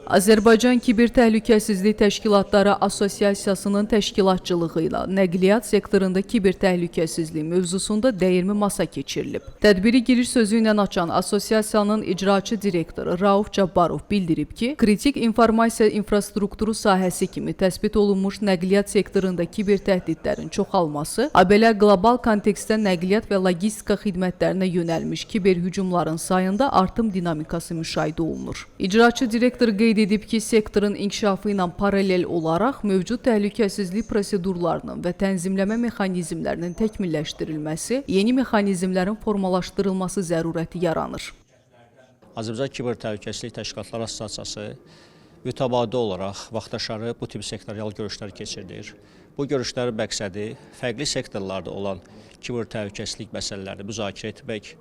Azərbaycan Kiber Təhlükəsizlik Təşkilatları Assosiasiyasının təşkilatçılığı ilə nəqliyyat sektorunda kiber təhlükəsizliyi mövzusunda dəyirmi masa keçirilib. Tədbiri giriş sözü ilə açan Assosiasiyanın icraçı direktoru Rauf Cabbarov bildirib ki, kritik informasiya infrastrukturu sahəsi kimi təsbit olunmuş nəqliyyat sektorunda kiber təhdidlərin çoxalması, habelə qlobal kontekstdə nəqliyyat və logistika xidmətlərinə yönəlmiş kiber hücumların sayında artım dinamikası müşahidə olunur. İcraçı direktor qeyd edib ki, sektorun inkişafı ilə paralel olaraq mövcud təhlükəsizlik prosedurlarının və tənzimləmə mexanizmlərinin təkmilləşdirilməsi, yeni mexanizmlərin formalaşdırılması zərurəti yaranır. Azərbaycan Kiber Təhlükəsizlik Təşkilatları Assosiasiyası mütəbadi olaraq vaxtaşarı bu tip sektorial görüşlər keçirdir. Bu görüşlərin məqsədi fərqli sektorlarda olan kiber təhlükəsizlik məsələlərini müzakirə etmək,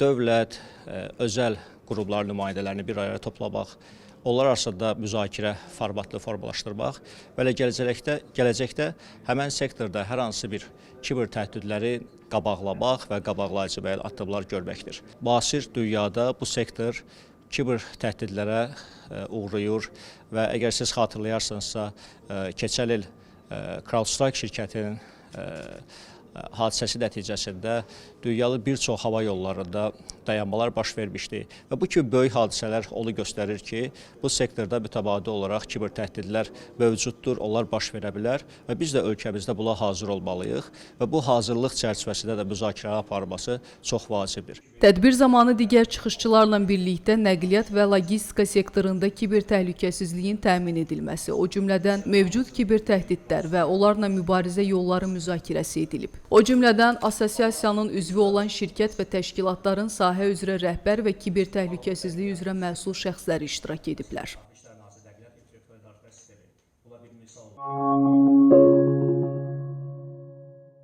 dövlət, özəl qruplar nümayəndələrini bir araya toplamaq, onlar arasında müzakirə formatlı formalaşdırmaq və gələcəkdə həmən sektorda hər hansı bir kiber təhdidləri qabaqlamaq və qabaqlayıcı addımlar görməkdir. Müasir dünyada bu sektor kiber təhdidlərə uğrayır və əgər siz xatırlayarsınızsa, keçən il CrowdStrike şirkətinin hadisəsi nəticəsində dünyanın bir çox hava yollarında dayanmalar baş vermişdi. Və bu kimi böyük hadisələr onu göstərir ki, bu sektorda mütəbadi olaraq kiber təhdidlər mövcuddur, onlar baş verə bilər və biz də ölkəmizdə buna hazır olmalıyıq və bu hazırlıq çərçivəsində də müzakirə aparılması çox vacibdir. Tədbir zamanı digər çıxışçılarla birlikdə nəqliyyat və logistika sektorunda kiber təhlükəsizliyin təmin edilməsi, o cümlədən mövcud kiber təhdidlər və onlarla mübarizə yolları müzakirəsi edilib. O cümlədən Assosiasiyanın üzvü olan şirkət və təşkilatların sahə üzrə rəhbər və kiber təhlükəsizliyi üzrə məsul şəxsləri iştirak ediblər.